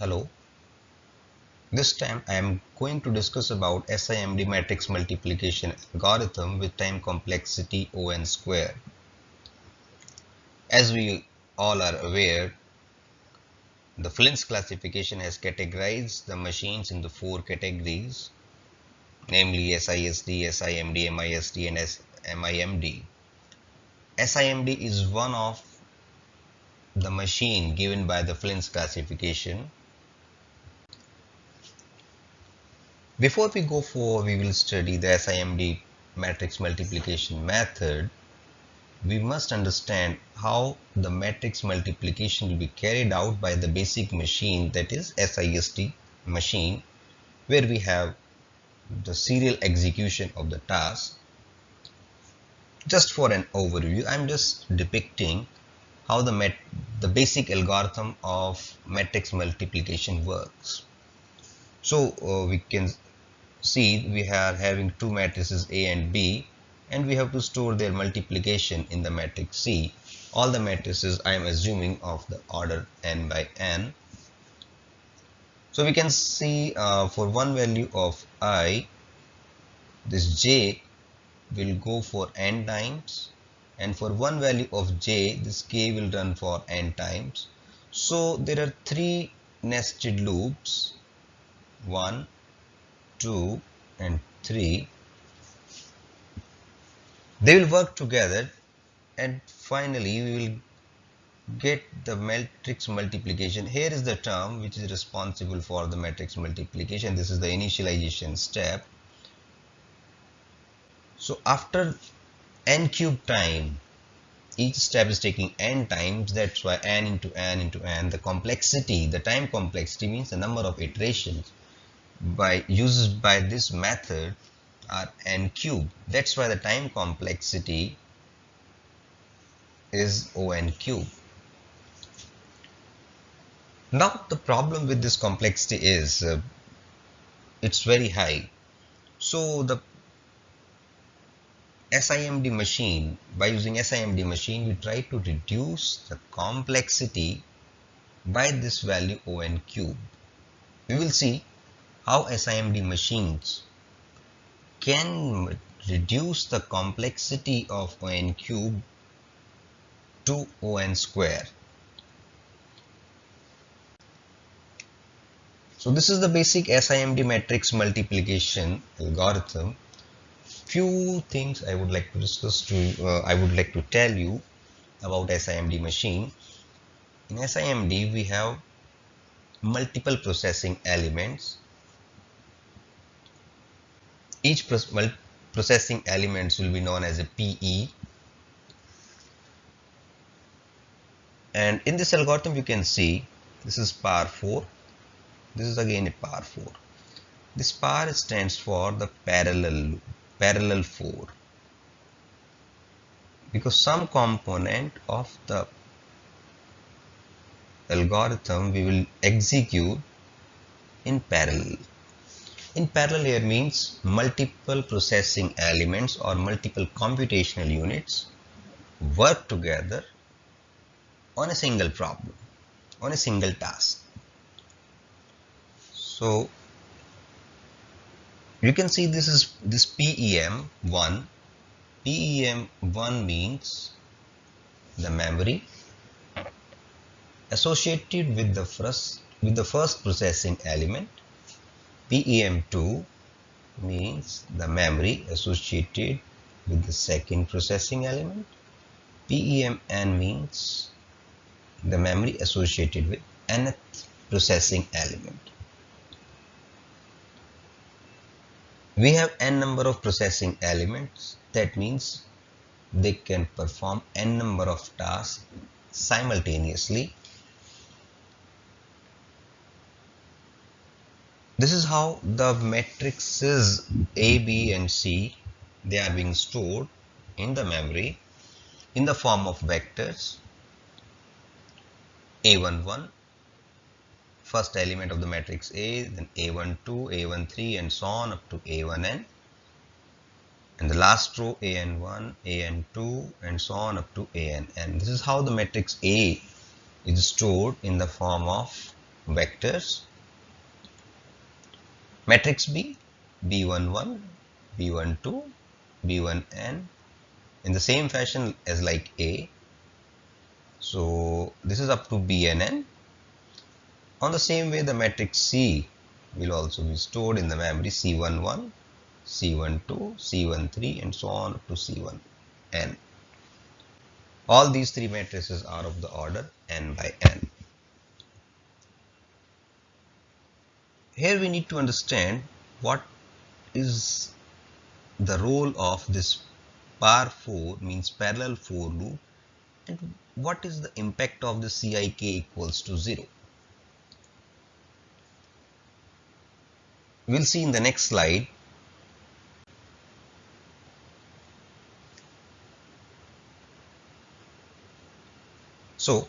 Hello, this time I am going to discuss about SIMD matrix multiplication algorithm with time complexity O(n) square. As we all are aware, the Flynn's classification has categorized the machines into four categories, namely SISD, SIMD, MISD and MIMD. SIMD is one of the machine given by the Flynn's classification. Before we go forward, we will study the SIMD matrix multiplication method. We must understand how the matrix multiplication will be carried out by the basic machine, that is SISD machine, where we have the serial execution of the task. Just for an overview, I am just depicting how the basic algorithm of matrix multiplication works. So we can see we are having two matrices A and B, and we have to store their multiplication in the matrix C. All the matrices I am assuming of the order n by n. So we can see for one value of I, this j will go for n times, and for one value of j, this k will run for n times. So there are three nested loops, 1, 2 and 3. They will work together, and finally we will get the matrix multiplication. Here is the term which is responsible for the matrix multiplication. This is the initialization step. So after n cube time, each step is taking n times. That's why n into n into n. The complexity, the time complexity, means the number of iterations used by this method are n cube. That's why the time complexity is O(n) cube. Now the problem with this complexity is it's very high. So the SIMD machine, by using SIMD machine, we try to reduce the complexity by this value O(n) cube. We will see how SIMD machines can reduce the complexity of O(n) cube to O(n) square. So this is the basic SIMD matrix multiplication algorithm. Few things I would like to discuss I would like to tell you about SIMD machine. In SIMD we have multiple processing elements. Each processing elements will be known as a PE. And in this algorithm you can see this is power 4. This is again a power 4. This power stands for the parallel 4, because some component of the algorithm we will execute in parallel. In parallel here means multiple processing elements or multiple computational units work together on a single problem, on a single task. So you can see this is this PEM1. PEM1 means the memory associated with the first processing element. PEM2 means the memory associated with the second processing element. PEMN means the memory associated with nth processing element. We have n number of processing elements. That means they can perform n number of tasks simultaneously. This is how the matrices A, B and C, they are being stored in the memory in the form of vectors. A11, first element of the matrix A, then A12, A13 and so on up to A1n, and the last row AN1, AN2 and so on up to ANn. This is how the matrix A is stored in the form of vectors. Matrix B, B11, B12, B1n in the same fashion as like A. So this is up to Bnn. On the same way, the matrix C will also be stored in the memory C11, C12, C13 and so on up to C1n. All these three matrices are of the order n by n. Here we need to understand what is the role of this par 4 means parallel for loop and what is the impact of the Cik equals to 0. We'll see in the next slide. So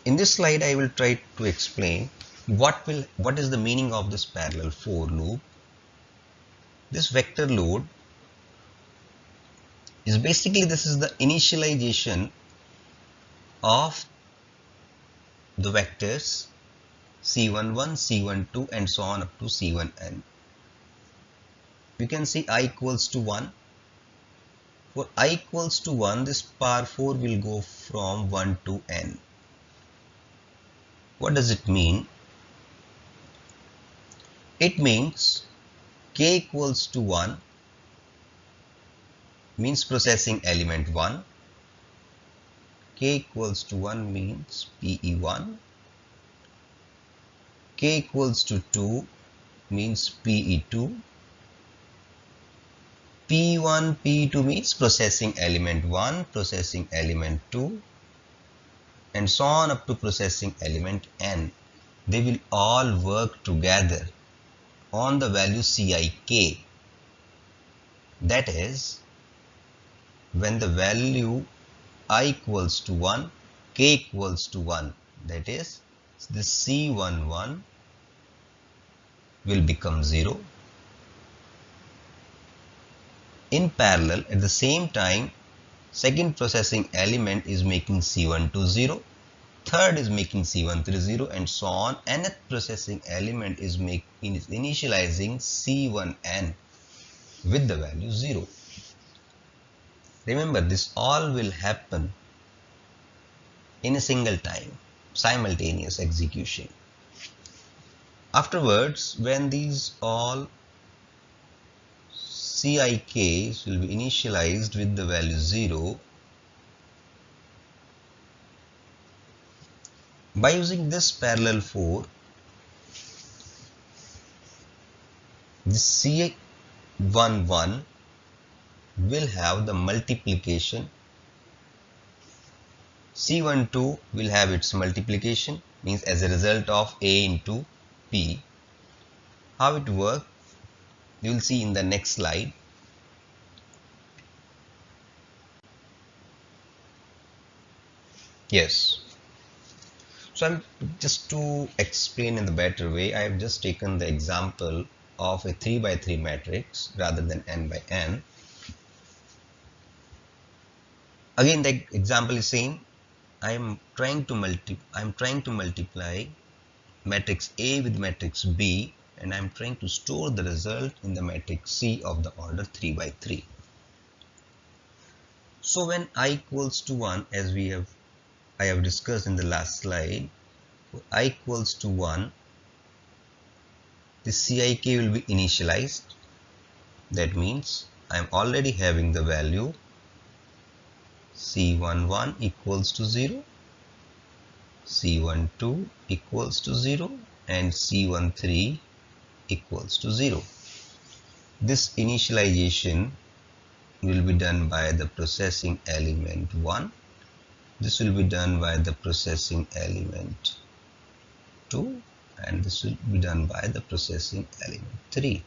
in this slide I will try to explain what is the meaning of this parallel for loop. This vector load is basically, this is the initialization of the vectors C11, C12 and so on up to C1n. You can see I equals to 1. For I equals to 1, this par 4 will go from 1 to n. What does it mean? It means k equals to 1 means processing element 1. K equals to 1 means PE1. K equals to 2 means PE2. P1, P2 means processing element 1, processing element 2 and so on up to processing element n. They will all work together on the value Cik. That is, when the value I equals to 1, k equals to 1, that is, this C11 will become 0. In parallel, at the same time, second processing element is making C12 0, third is making C13 0 and so on. Nth processing element is initializing C1n with the value 0. Remember, this all will happen in a single time, simultaneous execution. Afterwards, when these all Ciks will be initialized with the value 0, by using this parallel for, this C11 will have the multiplication, C12 will have its multiplication, means as a result of A into P. How it works, you will see in the next slide. Yes. So just to explain in the better way, I have just taken the example of a 3 by 3 matrix rather than n by n. Again, the example is same. I am trying to multiply matrix A with matrix B, and I am trying to store the result in the matrix C of the order 3 by 3. So when I equals to 1, as I have discussed in the last slide, I equals to 1, the Cik will be initialized. That means I am already having the value C11 equals to 0, C12 equals to 0 and C13 equals to 0. This initialization will be done by the processing element 1. This will be done by the processing element 2 and this will be done by the processing element 3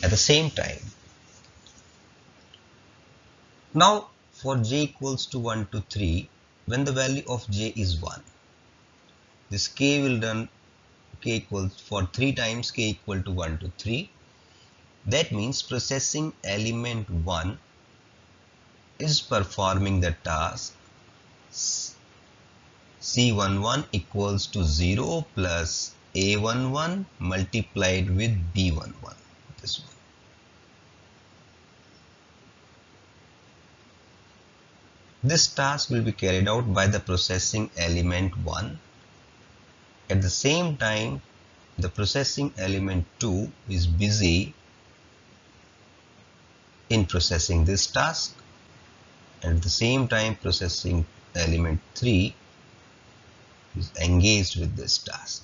at the same time. Now for j equals to 1 to 3, when the value of j is 1, this k will done k equals for 3 times k equal to 1 to 3. That means processing element 1 is performing the task C11 equals to 0 plus A11 multiplied with B11. This one. This task will be carried out by the processing element 1. At the same time, the processing element 2 is busy in processing this task. At the same time, processing element 3 is engaged with this task.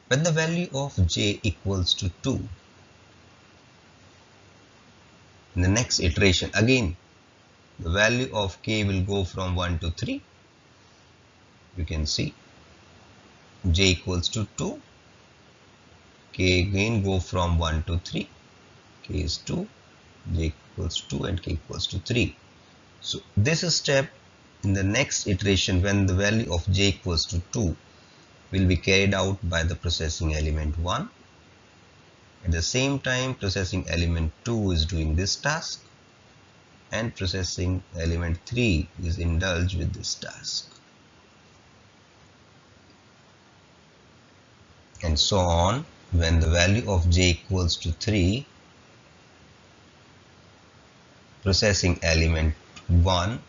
When the value of j equals to 2, in the next iteration, again, the value of k will go from 1 to 3. You can see j equals to 2. K again go from 1 to 3. K is 2. J equals 2 and k equals to 3. So this step in the next iteration, when the value of j equals to 2, will be carried out by the processing element 1. At the same time, processing element 2 is doing this task, and processing element 3 is indulged with this task, and so on. When the value of j equals to 3, processing element 1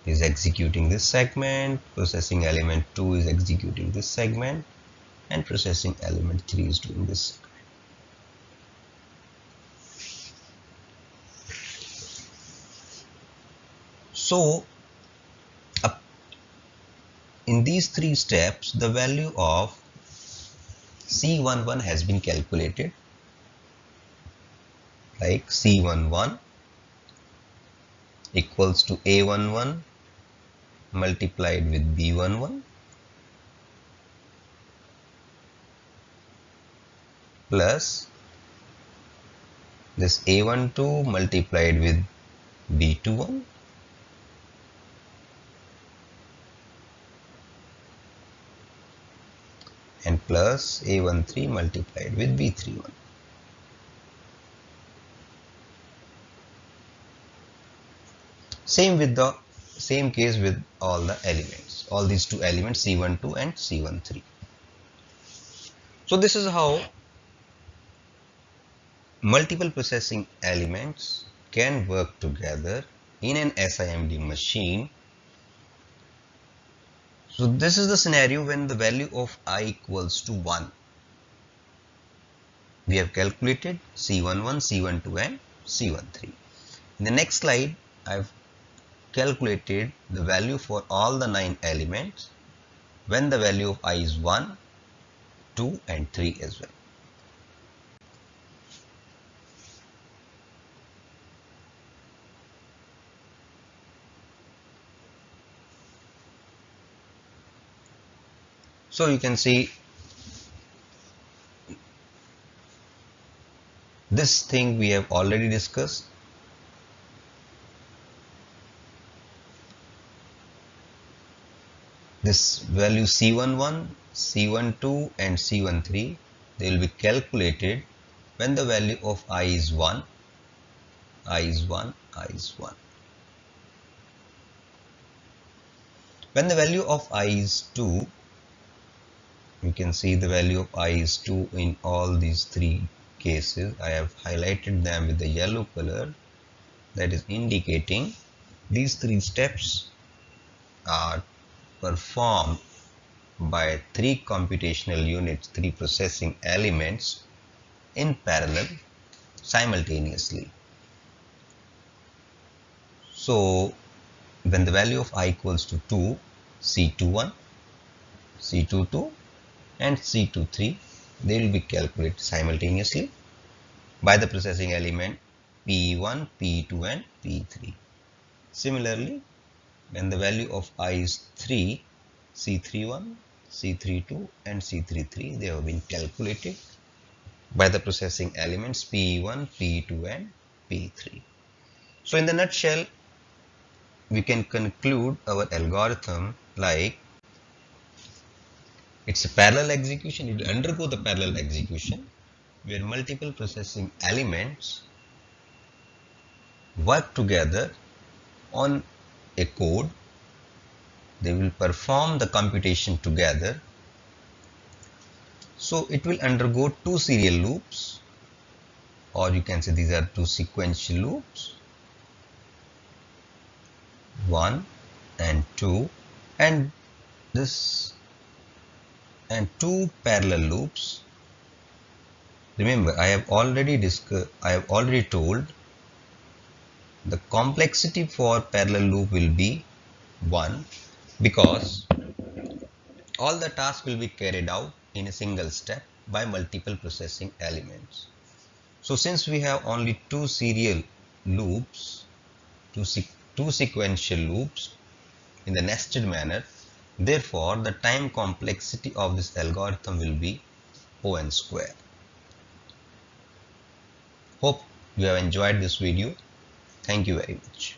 is executing this segment, processing element 2 is executing this segment, and processing element 3 is doing this segment. So in these three steps, the value of C11 has been calculated, like C11 equals to A11 multiplied with B11 plus this A12 multiplied with B21 and plus A13 multiplied with B31. Same case with all the elements, all these two elements C12 and C13. So this is how multiple processing elements can work together in an SIMD machine. So this is the scenario when the value of I equals to 1. We have calculated C11, C12 and C13. In the next slide, I have calculated the value for all the 9 elements when the value of I is 1, 2 and 3 as well. So you can see this thing we have already discussed. This value C11, C12 and C13, they will be calculated when the value of I is 1, I is 1, I is 1. When the value of I is 2, you can see the value of I is 2 in all these three cases. I have highlighted them with the yellow color, that is indicating these three steps are performed by 3 computational units, 3 processing elements in parallel simultaneously. So when the value of I equals to 2, C21, C22 and C23, they will be calculated simultaneously by the processing element P1, P2 and P3. Similarly, when the value of I is 3, C31, C32 and C33, they have been calculated by the processing elements P1, P2 and P3. So in the nutshell, we can conclude our algorithm like it's a parallel execution. It will undergo the parallel execution where multiple processing elements work together on a code. They will perform the computation together. So it will undergo two serial loops, or you can say these are two sequential loops, 1 and 2, and this and two parallel loops. Remember, I have already told the complexity for parallel loop will be 1, because all the tasks will be carried out in a single step by multiple processing elements. So since we have only two serial loops, two sequential loops in the nested manner, therefore the time complexity of this algorithm will be O(n) square. Hope you have enjoyed this video. Thank you very much.